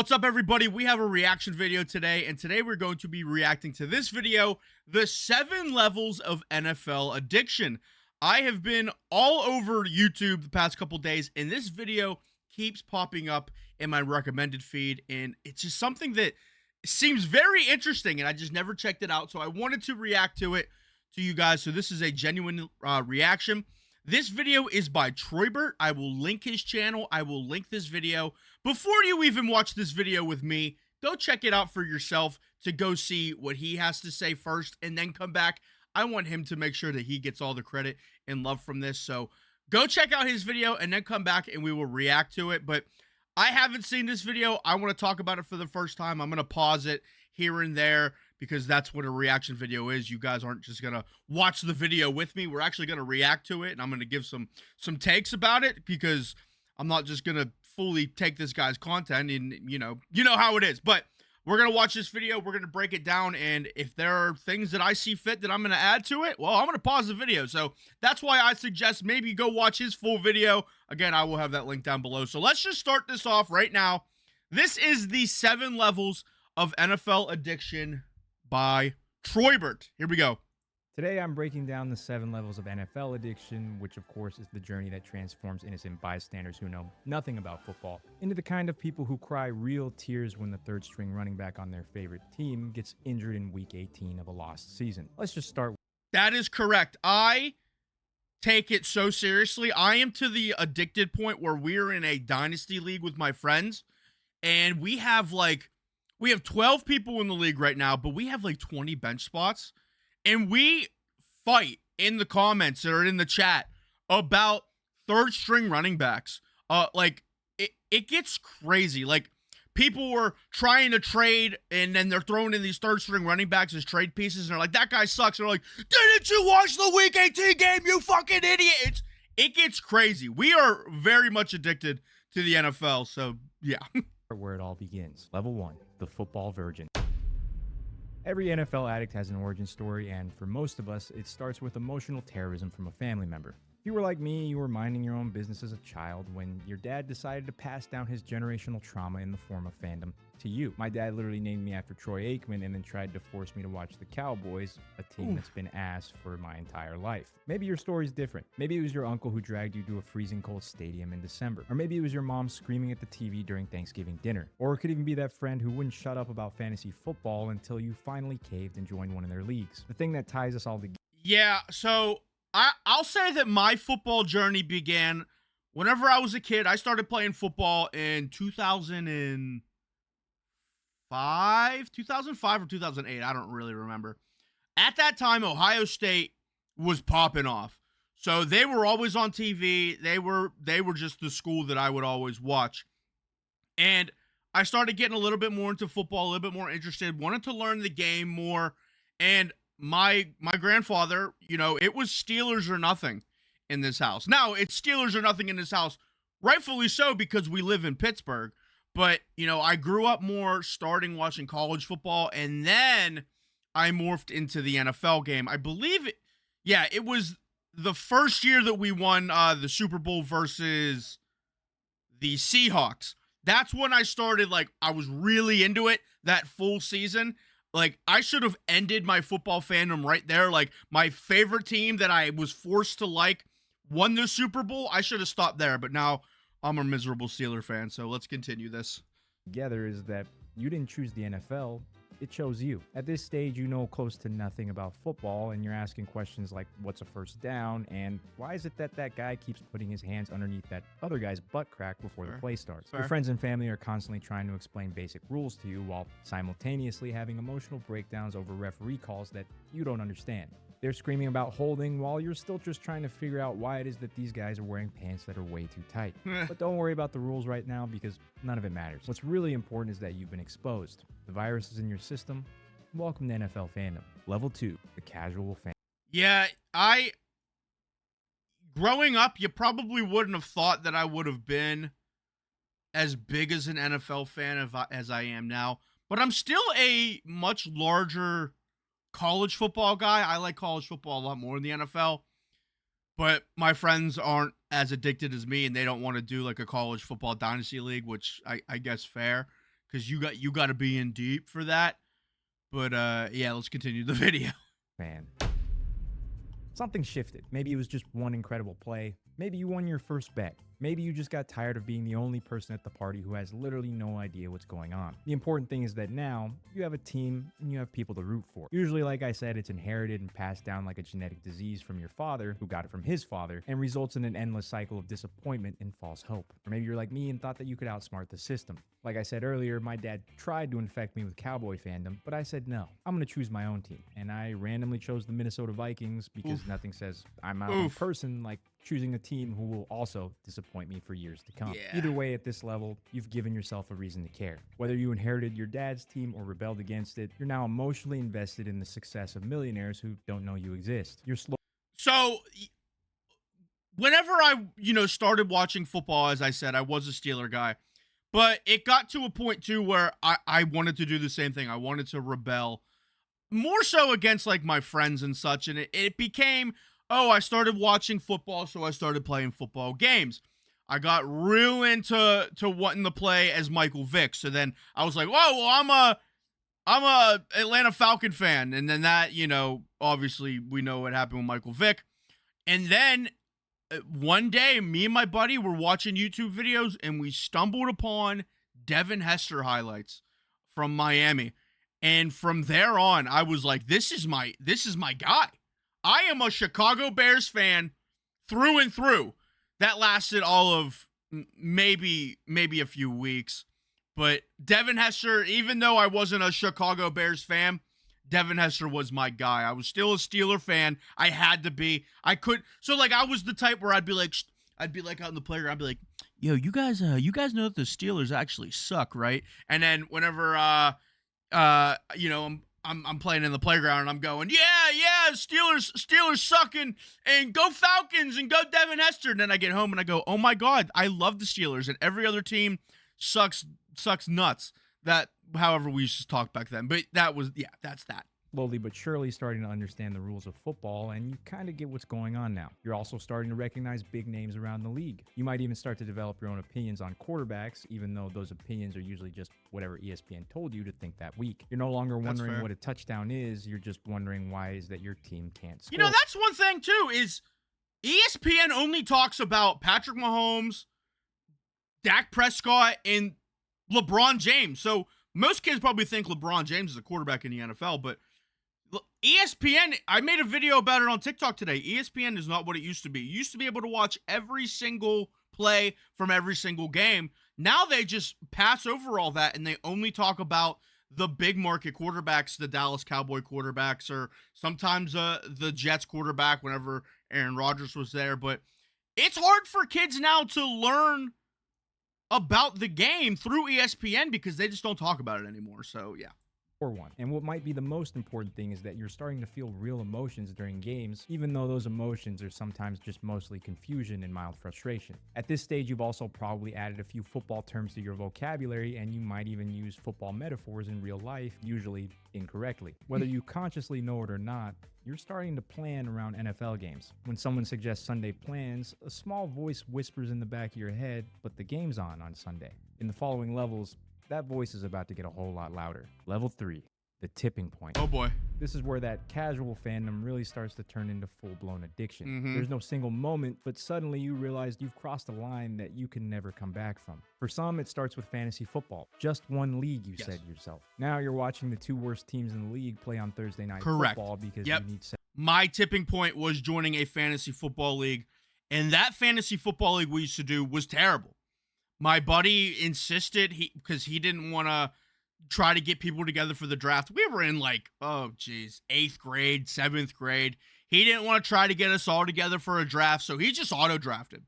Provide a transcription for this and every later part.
What's up, everybody? We have a reaction video today, and today we're going to be reacting to this video, the 7 levels of NFL addiction. I have been all over YouTube the past couple days, and this video keeps popping up in my recommended feed, and it's just something that seems very interesting, and I just never checked it out, so I wanted to react to it to you guys. So this is a genuine reaction. This video is by Troybert. I will link his channel. I will link this video. Before you even watch this video with me, go check it out for yourself to go see what he has to say first and then come back. I want him to make sure that he gets all the credit and love from this. So go check out his video and then come back and we will react to it. But I haven't seen this video. I want to talk about it for the first time. I'm going to pause it here and there because that's what a reaction video is. You guys aren't just going to watch the video with me. We're actually going to react to it, and I'm going to give some takes about it because I'm not just going to fully take this guy's content, and you know how it is. But we're going to watch this video. We're going to break it down, and if there are things that I see fit that I'm going to add to it, well, I'm going to pause the video. So that's why I suggest maybe go watch his full video. Again, I will have that link down below. So let's just start this off right now. This is the 7 levels of NFL addiction by Troybert. Here we go. Today, I'm breaking down the 7 levels of NFL addiction, which of course is the journey that transforms innocent bystanders who know nothing about football into the kind of people who cry real tears when the third string running back on their favorite team gets injured in week 18 of a lost season. Let's just start. That is correct. I take it so seriously. I am to the addicted point where we're in a dynasty league with my friends, and we have 12 people in the league right now, but we have like 20 bench spots. And we fight in the comments or in the chat about third string running backs. It gets crazy. Like, people were trying to trade, and then they're throwing in these third string running backs as trade pieces, and they're like, that guy sucks. And they're like, didn't you watch the week 18 game, you fucking idiot? It gets crazy. We are very much addicted to the NFL, so yeah. Where it all begins. Level 1, the football virgin. Every NFL addict has an origin story, and for most of us, it starts with emotional terrorism from a family member. If you were like me, you were minding your own business as a child when your dad decided to pass down his generational trauma in the form of fandom to you. My dad literally named me after Troy Aikman and then tried to force me to watch the Cowboys, a team that's been ass for my entire life. Maybe your story's different. Maybe it was your uncle who dragged you to a freezing cold stadium in December. Or maybe it was your mom screaming at the TV during Thanksgiving dinner. Or it could even be that friend who wouldn't shut up about fantasy football until you finally caved and joined one of their leagues. The thing that ties us all together. Yeah, so I'll say that my football journey began whenever I was a kid. I started playing football in 2005 or 2008. I don't really remember. At that time, Ohio State was popping off. So they were always on TV. They were just the school that I would always watch. And I started getting a little bit more into football, a little bit more interested, wanted to learn the game more. And my grandfather, it was Steelers or nothing in this house. Now, it's Steelers or nothing in this house, rightfully so, because we live in Pittsburgh. But, I grew up more starting watching college football, and then I morphed into the NFL game. I believe it was the first year that we won the Super Bowl versus the Seahawks. That's when I started, I was really into it that full season. I should have ended my football fandom right there. My favorite team that I was forced to won the Super Bowl. I should have stopped there, but now I'm a miserable Steeler fan, so let's continue this. Together is that you didn't choose the NFL, it chose you. At this stage, you know close to nothing about football, and you're asking questions like, what's a first down, and why is it that that guy keeps putting his hands underneath that other guy's butt crack before the play starts? Your friends and family are constantly trying to explain basic rules to you while simultaneously having emotional breakdowns over referee calls that you don't understand. They're screaming about holding while you're still just trying to figure out why it is that these guys are wearing pants that are way too tight. But don't worry about the rules right now because none of it matters. What's really important is that you've been exposed. The virus is in your system. Welcome to NFL fandom. Level 2, the casual fan. Yeah, growing up, you probably wouldn't have thought that I would have been as big as an NFL fan as I am now. But I'm still a much larger college football guy. I like college football a lot more than the NFL, but my friends aren't as addicted as me, and they don't want to do a college football dynasty league, which I guess fair, because you got to be in deep for that. But yeah, let's continue the video. Man. Something shifted. Maybe it was just one incredible play. Maybe you won your first bet. Maybe you just got tired of being the only person at the party who has literally no idea what's going on. The important thing is that now you have a team and you have people to root for. Usually, like I said, it's inherited and passed down like a genetic disease from your father, who got it from his father, and results in an endless cycle of disappointment and false hope. Or maybe you're like me and thought that you could outsmart the system. Like I said earlier, my dad tried to infect me with Cowboy fandom, but I said no. I'm going to choose my own team. And I randomly chose the Minnesota Vikings because nothing says I'm my own person like choosing a team who will also disappoint me for years to come. Yeah. Either way, at this level, you've given yourself a reason to care. Whether you inherited your dad's team or rebelled against it, you're now emotionally invested in the success of millionaires who don't know you exist. You're slow. So whenever I, started watching football, as I said, I was a Steeler guy. But it got to a point, too, where I wanted to do the same thing. I wanted to rebel more so against, like, my friends and such. And it became, I started watching football, so I started playing football games. I got real into wanting to play as Michael Vick. So then I was like, well, I'm a Atlanta Falcon fan. And then that, obviously we know what happened with Michael Vick. And then one day, me and my buddy were watching YouTube videos, and we stumbled upon Devin Hester highlights from Miami. And from there on, I was like, this is my guy. I am a Chicago Bears fan through and through. That lasted all of maybe a few weeks. But Devin Hester, even though I wasn't a Chicago Bears fan, Devin Hester was my guy. I was still a Steeler fan. I had to be. I was the type where I'd be like out in the playground. I'd be like, yo, you guys know that the Steelers actually suck, right? And then whenever, I'm playing in the playground and I'm going, yeah, Steelers sucking and go Falcons and go Devin Hester. And then I get home and I go, oh my God, I love the Steelers and every other team sucks nuts. That, however, we used to talk back then. But that's that. Slowly but surely starting to understand the rules of football, and you kind of get what's going on now. You're also starting to recognize big names around the league. You might even start to develop your own opinions on quarterbacks, even though those opinions are usually just whatever ESPN told you to think that week. You're no longer wondering what a touchdown is, you're just wondering why is that your team can't score. That's one thing, too, is ESPN only talks about Patrick Mahomes, Dak Prescott, and LeBron James. So most kids probably think LeBron James is a quarterback in the NFL, but ESPN, I made a video about it on TikTok today. ESPN is not what it used to be. You used to be able to watch every single play from every single game. Now they just pass over all that and they only talk about the big market quarterbacks, the Dallas Cowboy quarterbacks, or sometimes the Jets quarterback whenever Aaron Rodgers was there. But it's hard for kids now to learn about the game through ESPN because they just don't talk about it anymore. So, yeah. One. And what might be the most important thing is that you're starting to feel real emotions during games, even though those emotions are sometimes just mostly confusion and mild frustration. At this stage, you've also probably added a few football terms to your vocabulary, and you might even use football metaphors in real life, usually incorrectly. Whether you consciously know it or not, you're starting to plan around NFL games. When someone suggests Sunday plans, a small voice whispers in the back of your head, but the game's on Sunday. In the following levels, that voice is about to get a whole lot louder. Level 3, the tipping point. Oh boy. This is where that casual fandom really starts to turn into full-blown addiction. There's no single moment, but suddenly you realize you've crossed a line that you can never come back from. For some, it starts with fantasy football. Just one league, you said yourself. Now you're watching the two worst teams in the league play on Thursday night football because you need... My tipping point was joining a fantasy football league, and that fantasy football league we used to do was terrible. My buddy insisted because he didn't want to try to get people together for the draft. We were in 8th grade, 7th grade. He didn't want to try to get us all together for a draft, so he just auto-drafted.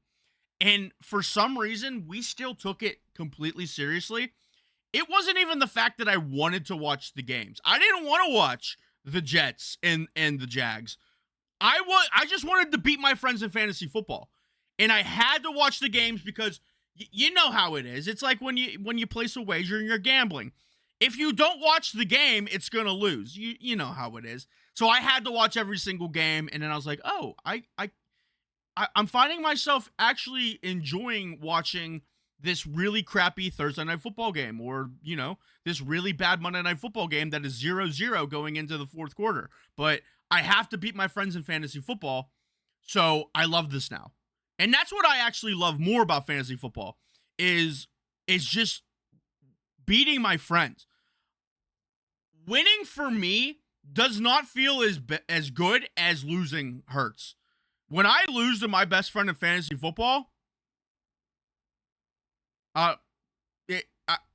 And for some reason, we still took it completely seriously. It wasn't even the fact that I wanted to watch the games. I didn't want to watch the Jets and the Jags. I just wanted to beat my friends in fantasy football. And I had to watch the games because you know how it is. It's like when you place a wager and you're gambling. If you don't watch the game, it's going to lose. You know how it is. So I had to watch every single game, and then I was like, oh, I'm finding myself actually enjoying watching this really crappy Thursday night football game, or, this really bad Monday night football game that is 0-0 going into the fourth quarter. But I have to beat my friends in fantasy football. So I love this now. And that's what I actually love more about fantasy football is just beating my friends. Winning for me does not feel as good as losing hurts. When I lose to my best friend in fantasy football,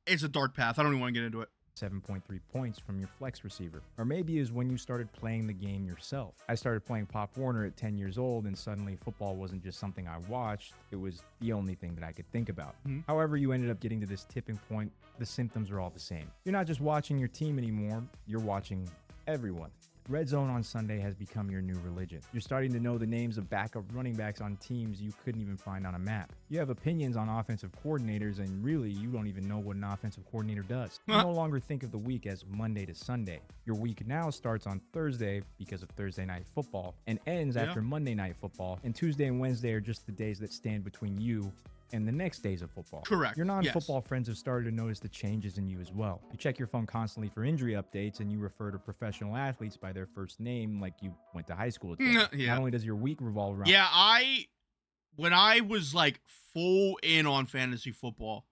it's a dark path. I don't even want to get into it. 7.3 points from your flex receiver. Or maybe is when you started playing the game yourself. I started playing Pop Warner at 10 years old, and suddenly football wasn't just something I watched, it was the only thing that I could think about. However you ended up getting to this tipping point, the symptoms are all the same. You're not just watching your team anymore, you're watching everyone. Red Zone on Sunday has become your new religion. You're starting to know the names of backup running backs on teams you couldn't even find on a map. You have opinions on offensive coordinators, and really, you don't even know what an offensive coordinator does. You no longer think of the week as Monday to Sunday. Your week now starts on Thursday because of Thursday night football and ends after Monday night football, and Tuesday and Wednesday are just the days that stand between you and the next days of football. Correct. Your non-football friends have started to notice the changes in you as well. You check your phone constantly for injury updates, and you refer to professional athletes by their first name like you went to high school with them. Not only does your week revolve around... When I was like full in on fantasy football,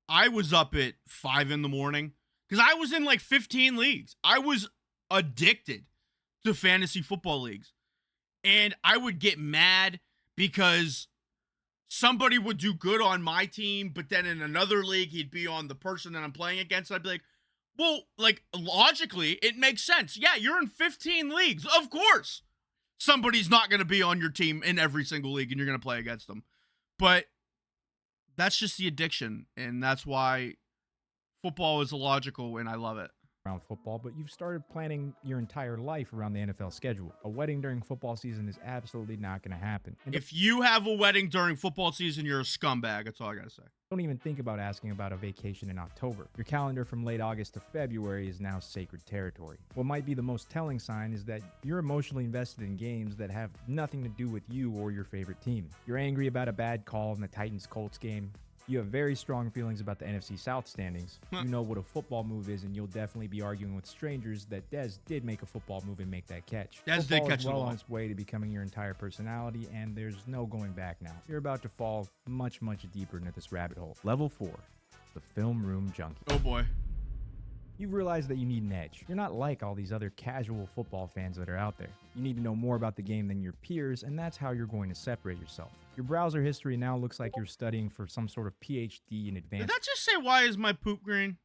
I was up at 5 in the morning because I was in like 15 leagues. I was addicted to fantasy football leagues. And I would get mad because somebody would do good on my team, but then in another league, he'd be on the person that I'm playing against. I'd be like, well, like, logically, it makes sense. Yeah, you're in 15 leagues. Of course, somebody's not going to be on your team in every single league, and you're going to play against them. But that's just the addiction, and that's why football is illogical, and I love it. Around football, but you've started planning your entire life around the NFL schedule. A wedding during football season is absolutely not going to happen. And if you have a wedding during football season, you're a scumbag. That's all I got to say. Don't even think about asking about a vacation in October. Your calendar from late August to February is now sacred territory. What might be the most telling sign is that you're emotionally invested in games that have nothing to do with you or your favorite team. You're angry about a bad call in the Titans-Colts game. You have very strong feelings about the NFC South standings. You know what a football move is, and you'll definitely be arguing with strangers that Dez did make a football move and make that catch. Dez did catch the ball. Well on its way to becoming your entire personality, and there's no going back now. You're about to fall much, much deeper into this rabbit hole. Level 4, the film room junkie. Oh boy. You've realized that you need an edge. You're not like all these other casual football fans that are out there. You need to know more about the game than your peers, and that's how you're going to separate yourself. Your browser history now looks like you're studying for some sort of PhD in advanced... Did that just say, why is my poop green?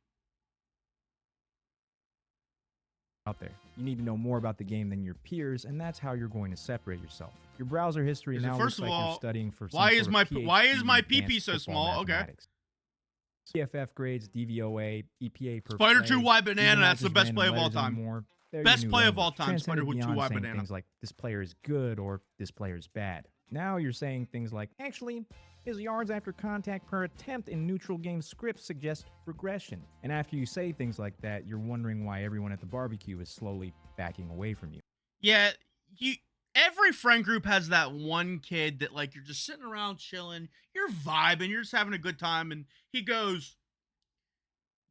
Out there. You need to know more about the game than your peers, and that's how you're going to separate yourself. Your browser history now looks like you're studying for some why sort is of my PhD why is my in advanced PP so football small? Okay. mathematics. CFF grades, DVOA, EPA per Spider play, 2Y banana, that's the just best random play of all letters time. anymore. They're your Best new play of language. all time, Spider Transcended with beyond 2Y saying banana. things like this player is good or this player is bad. Now you're saying things like, actually, his yards after contact per attempt in neutral game scripts suggest regression. And after you say things like that, you're wondering why everyone at the barbecue is slowly backing away from you. Yeah, every friend group has that one kid that, like, you're just sitting around chilling, you're vibing, you're just having a good time, and he goes,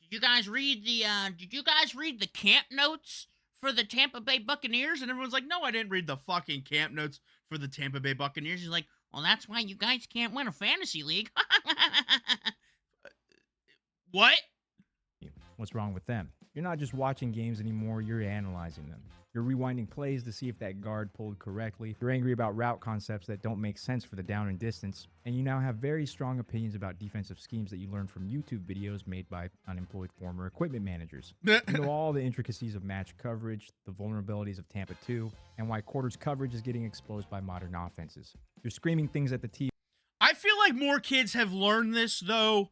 Did you guys read the camp notes for the Tampa Bay Buccaneers? And everyone's like, no, I didn't read the fucking camp notes for the Tampa Bay Buccaneers. He's like, well, that's why you guys can't win a fantasy league. What? What's wrong with them? You're not just watching games anymore, you're analyzing them. You're rewinding plays to see if that guard pulled correctly. You're angry about route concepts that don't make sense for the down and distance. And you now have very strong opinions about defensive schemes that you learned from YouTube videos made by unemployed former equipment managers. You know all the intricacies of match coverage, the vulnerabilities of Tampa 2, and why quarters coverage is getting exposed by modern offenses. You're screaming things at the TV. I feel like more kids have learned this, though,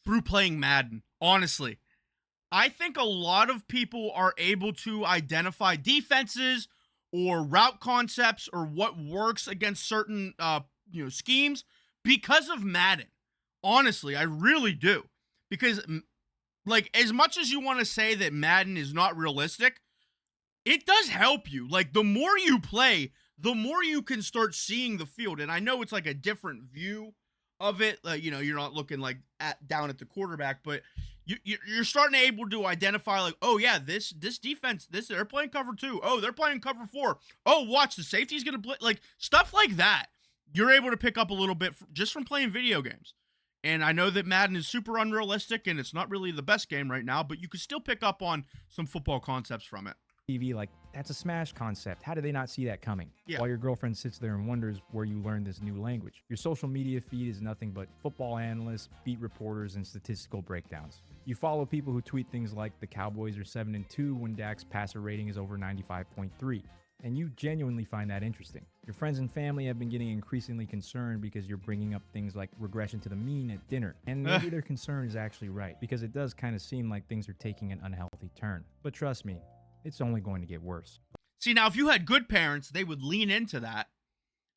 through playing Madden, honestly. I think a lot of people are able to identify defenses or route concepts or what works against certain schemes because of Madden. Honestly, I really do. Because, like, as much as you want to say that Madden is not realistic, it does help you. Like, the more you play, the more you can start seeing the field. And I know it's like a different view of it. You're not looking like down at the quarterback, but you're starting to able to identify like, oh yeah, this defense, they're playing cover 2. Oh, they're playing cover 4. Oh, watch, the safety's gonna play, like stuff like that. You're able to pick up a little bit just from playing video games. And I know that Madden is super unrealistic and it's not really the best game right now, but you can still pick up on some football concepts from it. TV, like, that's a Smash concept. How did they not see that coming? Yeah. While your girlfriend sits there and wonders where you learned this new language. Your social media feed is nothing but football analysts, beat reporters, and statistical breakdowns. You follow people who tweet things like the Cowboys are 7-2 when Dak's passer rating is over 95.3. And you genuinely find that interesting. Your friends and family have been getting increasingly concerned because you're bringing up things like regression to the mean at dinner. And maybe their concern is actually right, because it does kind of seem like things are taking an unhealthy turn. But trust me, it's only going to get worse. See, now if you had good parents, they would lean into that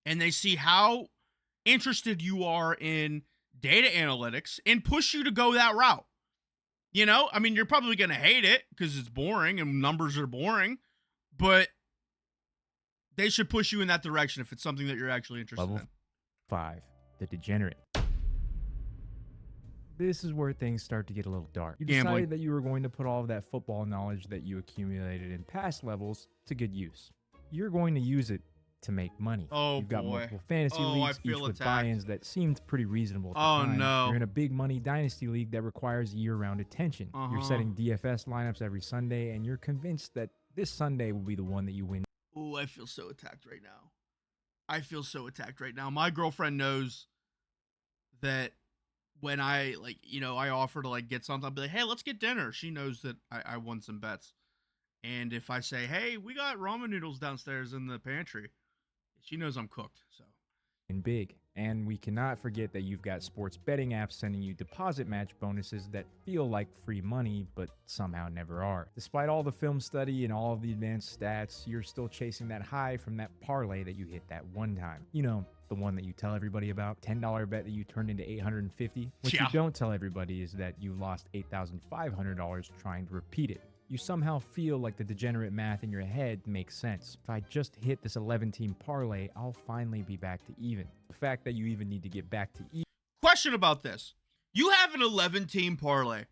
and they see how interested you are in data analytics and push you to go that route. I mean, you're probably going to hate it because it's boring and numbers are boring, but they should push you in that direction if it's something that you're actually interested in. Level 5, the degenerate. This is where things start to get a little dark. You decided Gambling. that you were going to put all of that football knowledge that you accumulated in past levels to good use. You're going to use it to make money. Oh, You've got boy. multiple fantasy Oh, leagues, I feel each with attacked. buy-ins that seemed pretty reasonable at the Oh, time. no. You're in a big money dynasty league that requires year-round attention. You're Uh-huh. setting DFS lineups every Sunday, and you're convinced that this Sunday will be the one that you win. Oh, I feel so attacked right now. My girlfriend knows that when I I offer to like get something, I'll be like, hey, let's get dinner. She knows that I won some bets. And if I say, hey, we got ramen noodles downstairs in the pantry, she knows I'm cooked. So Big. And we cannot forget that you've got sports betting apps sending you deposit match bonuses that feel like free money, but somehow never are. Despite all the film study and all of the advanced stats, you're still chasing that high from that parlay that you hit that one time. The one that you tell everybody about, $10 bet that you turned into $850. What Yeah. you don't tell everybody is that you lost $8,500 trying to repeat it. You somehow feel like the degenerate math in your head makes sense. If I just hit this 11-team parlay, I'll finally be back to even. The fact that you even need to get back to even. question about this. You have an 11-team parlay.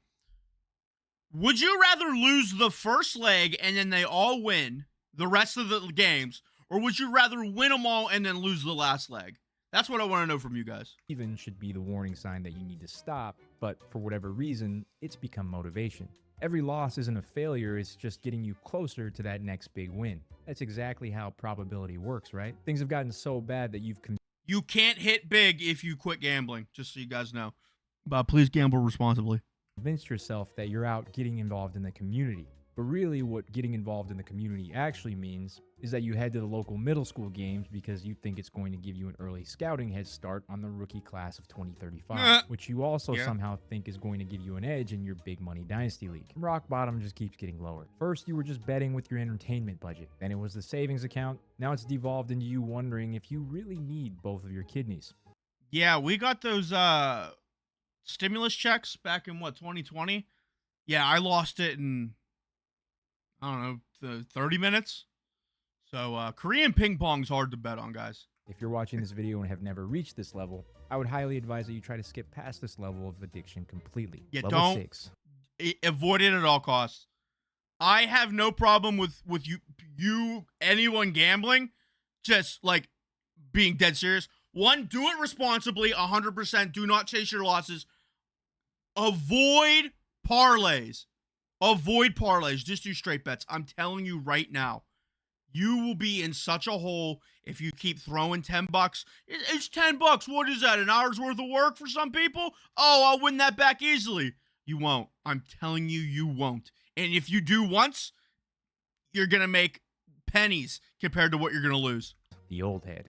Would you rather lose the first leg and then they all win the rest of the games, or would you rather win them all and then lose the last leg? That's what I want to know from you guys. Even should be the warning sign that you need to stop, but for whatever reason, it's become motivation. Every loss isn't a failure, it's just getting you closer to that next big win. That's exactly how probability works, right? Things have gotten so bad that you've You can't hit big if you quit gambling, just so you guys know. But please gamble responsibly. convinced yourself that you're out getting involved in the community. But really, what getting involved in the community actually means is that you head to the local middle school games because you think it's going to give you an early scouting head start on the rookie class of 2035, which you also somehow think is going to give you an edge in your big money dynasty league. Rock bottom just keeps getting lower. First, you were just betting with your entertainment budget. Then it was the savings account. Now it's devolved into you wondering if you really need both of your kidneys. Yeah, we got those stimulus checks back in 2020. Yeah, I lost it in, I don't know, 30 minutes. So Korean ping pong's hard to bet on, guys. If you're watching this video and have never reached this level, I would highly advise that you try to skip past this level of addiction completely. Yeah, Level don't 6. Avoid it at all costs. I have no problem with anyone gambling, just like being dead serious. One, do it responsibly, 100%. Do not chase your losses. Avoid parlays. Avoid parlays. Just do straight bets. I'm telling you right now, you will be in such a hole if you keep throwing $10. It's $10. What is that? An hour's worth of work for some people? Oh, I'll win that back easily. You won't. I'm telling you, you won't. And if you do once, you're going to make pennies compared to what you're going to lose. The old head.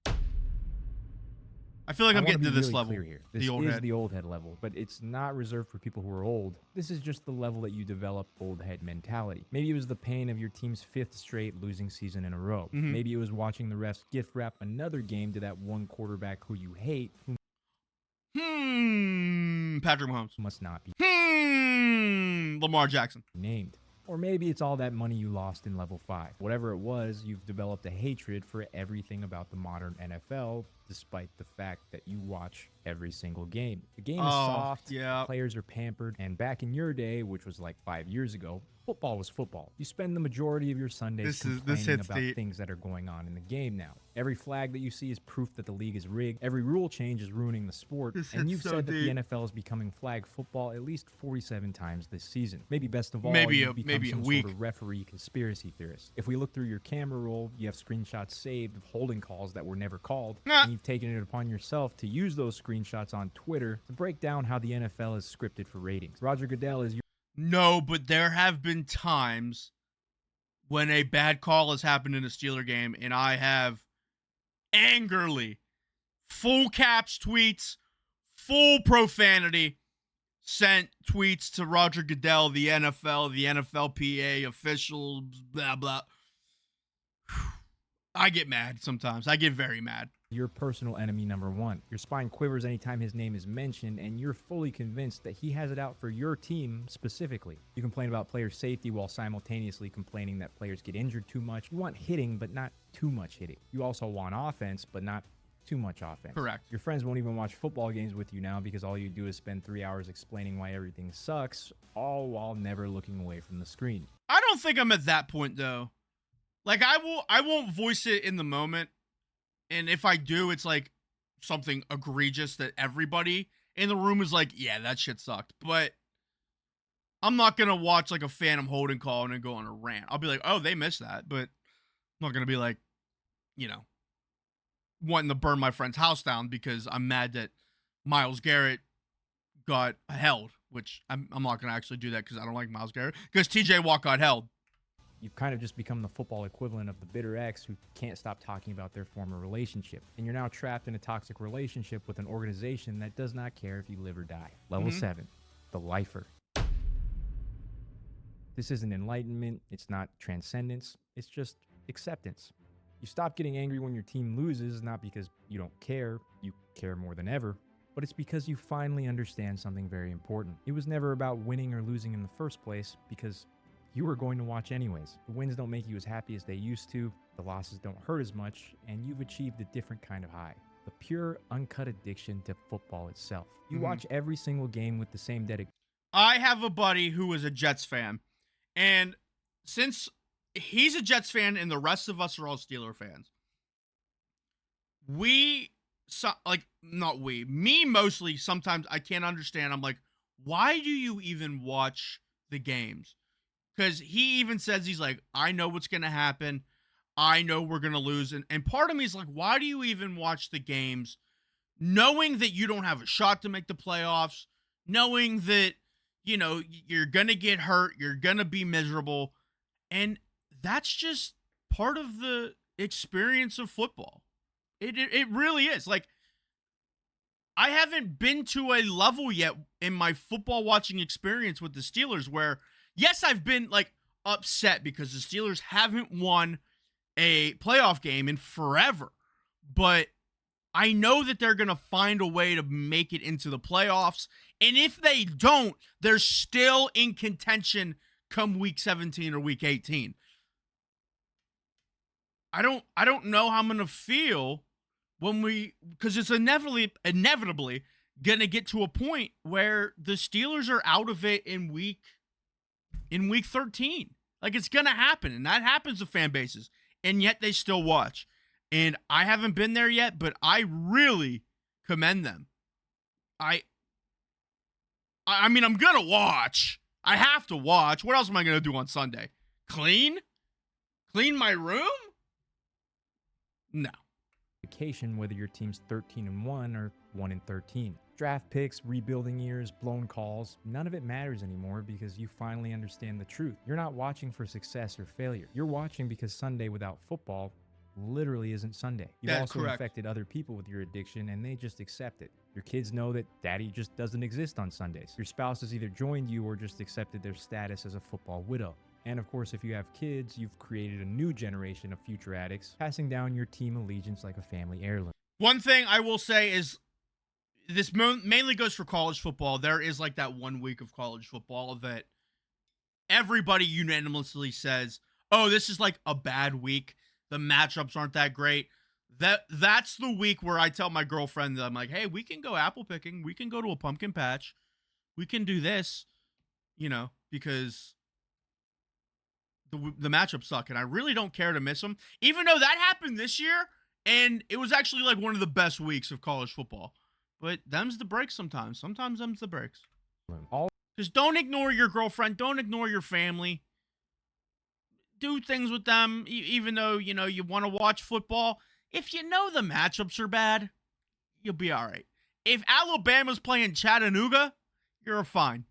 I feel like I'm I wanna getting to be this really level. clear here. This The old is head. the old head level, but it's not reserved for people who are old. This is just the level that you develop old head mentality. Maybe it was the pain of your team's 5th straight losing season in a row. Mhm. Maybe it was watching the refs gift wrap another game to that one quarterback who you hate, who Patrick Mahomes. must not be Lamar Jackson. named. Or maybe it's all that money you lost in level 5. Whatever it was, you've developed a hatred for everything about the modern NFL, despite the fact that you watch every single game. The game is Oh, soft, yeah. players are pampered, and back in your day, which was like 5 years ago, football was football. You spend the majority of your Sundays This complaining hits about deep. things that are going on in the game now. Every flag that you see is proof that the league is rigged. Every rule change is ruining the sport. This And hits you've so said that the deep. NFL is becoming flag football at least 47 times this season. Maybe best of all, Maybe you've become maybe a some week. sort of referee conspiracy theorist. If we look through your camera roll, you have screenshots saved of holding calls that were never called, Nah. and you've taken it upon yourself to use those screenshots on Twitter to break down how the NFL is scripted for ratings. Roger Goodell is your No, but there have been times when a bad call has happened in a Steeler game, and I have angrily, full caps tweets, full profanity, sent tweets to Roger Goodell, the NFL, the NFLPA officials, blah, blah. I get mad sometimes. I get very mad. your personal enemy number one. Your spine quivers anytime his name is mentioned, and you're fully convinced that he has it out for your team specifically. You complain about player safety while simultaneously complaining that players get injured too much. You want hitting, but not too much hitting. You also want offense, but not too much offense. Correct. Your friends won't even watch football games with you now because all you do is spend 3 hours explaining why everything sucks, all while never looking away from the screen. I don't think I'm at that point though. Like I won't voice it in the moment. And if I do, it's like something egregious that everybody in the room is like, yeah, that shit sucked. But I'm not going to watch like a phantom holding call and then go on a rant. I'll be like, oh, they missed that. But I'm not going to be like, you know, wanting to burn my friend's house down because I'm mad that Myles Garrett got held, which I'm not going to actually do that because I don't like Myles Garrett, because TJ Watt got held. You've kind of just become the football equivalent of the bitter ex who can't stop talking about their former relationship. And you're now trapped in a toxic relationship with an organization that does not care if you live or die. Level 7, the lifer. This isn't enlightenment, it's not transcendence, it's just acceptance. You stop getting angry when your team loses, not because you don't care, you care more than ever, but it's because you finally understand something very important. It was never about winning or losing in the first place, because you were going to watch anyways. The wins don't make you as happy as they used to, the losses don't hurt as much, and you've achieved a different kind of high. The pure, uncut addiction to football itself. You watch every single game with the same dedication. I have a buddy who is a Jets fan, and since he's a Jets fan and the rest of us are all Steeler fans, me mostly, sometimes I can't understand. I'm like, why do you even watch the games? Because he even says, he's like, I know what's going to happen. I know we're going to lose. And part of me is like, why do you even watch the games knowing that you don't have a shot to make the playoffs, knowing that, you know, you're going to get hurt, you're going to be miserable. And that's just part of the experience of football. It really is. Like, I haven't been to a level yet in my football watching experience with the Steelers where, yes, I've been like upset because the Steelers haven't won a playoff game in forever, but I know that they're going to find a way to make it into the playoffs. And if they don't, they're still in contention come week 17 or week 18. I don't know how I'm going to feel because it's inevitably going to get to a point where the Steelers are out of it in week 13. Like, it's going to happen, and that happens to fan bases, and yet they still watch. And I haven't been there yet, but I really commend them. I mean, I'm going to watch. I have to watch. What else am I going to do on Sunday? Clean my room? No. Whether your team's 13-1 or 1-13. Draft picks, rebuilding years, blown calls, none of it matters anymore because you finally understand the truth. You're not watching for success or failure. You're watching because Sunday without football literally isn't Sunday. You've That's also correct. infected other people with your addiction and they just accept it. Your kids know that daddy just doesn't exist on Sundays. Your spouse has either joined you or just accepted their status as a football widow. And of course, if you have kids, you've created a new generation of future addicts, passing down your team allegiance like a family heirloom. One thing I will say is this mainly goes for college football. There is like that 1 week of college football that everybody unanimously says, oh, this is like a bad week. The matchups aren't that great. That's the week where I tell my girlfriend that I'm like, hey, we can go apple picking, we can go to a pumpkin patch, we can do this, because the matchups suck, and I really don't care to miss them. Even though that happened this year, and it was actually like one of the best weeks of college football. But them's the breaks sometimes. Sometimes them's the breaks. Just don't ignore your girlfriend. Don't ignore your family. Do things with them, even though, you want to watch football. If you know the matchups are bad, you'll be all right. If Alabama's playing Chattanooga, you're fine.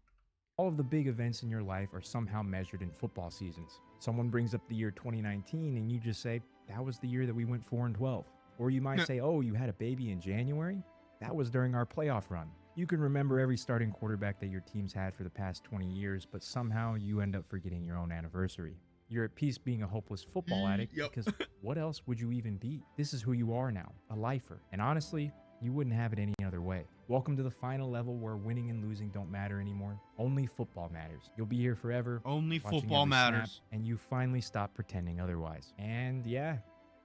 All of the big events in your life are somehow measured in football seasons. Someone brings up the year 2019 and you just say, that was the year that we went 4-12. Or you might say, oh, you had a baby in January? That was during our playoff run. You can remember every starting quarterback that your team's had for the past 20 years, but somehow you end up forgetting your own anniversary. You're at peace being a hopeless football addict because what else would you even be? This is who you are now, a lifer. And honestly, you wouldn't have it any other way. Welcome to the final level where winning and losing don't matter anymore. Only football matters. You'll be here forever. Only watching football every matters. snap, and you finally stop pretending otherwise. And yeah,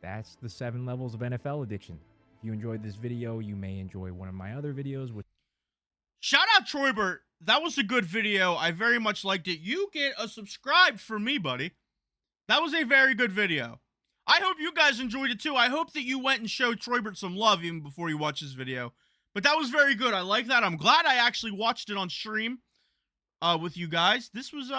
that's the 7 levels of NFL addiction. If you enjoyed this video, you may enjoy one of my other videos. Shout out Troybert. That was a good video. I very much liked it. You get a subscribe from me, buddy. That was a very good video. I hope you guys enjoyed it too. I hope that you went and showed Troybert some love even before you watched this video. But that was very good. I like that. I'm glad I actually watched it on stream with you guys. This was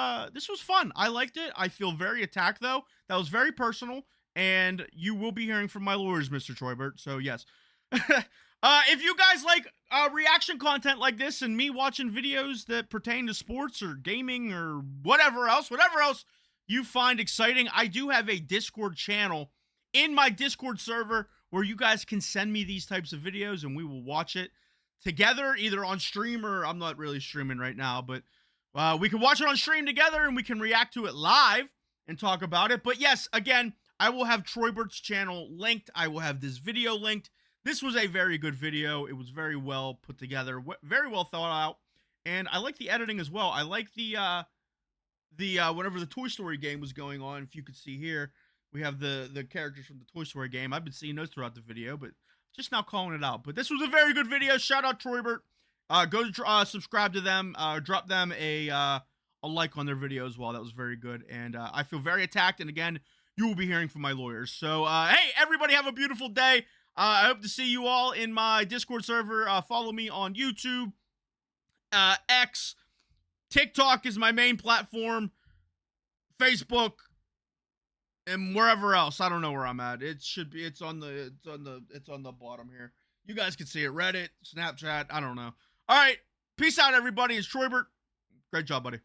fun. I liked it. I feel very attacked though. That was very personal. And you will be hearing from my lawyers, Mr. Troybert. So yes. If you guys like reaction content like this and me watching videos that pertain to sports or gaming or whatever else you find exciting, I do have a Discord channel in my Discord server where you guys can send me these types of videos and we will watch it together, either on stream or I'm not really streaming right now, but we can watch it on stream together and we can react to it live and talk about it. But yes, again, I will have Troybert's channel linked. I will have this video linked. This was a very good video. It was very well put together, very well thought out, and I like the editing as well. I like the whenever the Toy Story game was going on, if you could see here, we have the characters from the Toy Story game. I've been seeing those throughout the video, but just now calling it out. But this was a very good video. Shout out Troybert. Go subscribe to them. Drop them a like on their video as well. That was very good, and I feel very attacked. And again, you will be hearing from my lawyers. So hey, everybody, have a beautiful day. I hope to see you all in my Discord server. Follow me on YouTube, X, TikTok is my main platform, Facebook, and wherever else. I don't know where I'm at. It's on the bottom here. You guys can see it. Reddit, Snapchat. I don't know. All right, peace out, everybody. It's Troybert. Great job, buddy.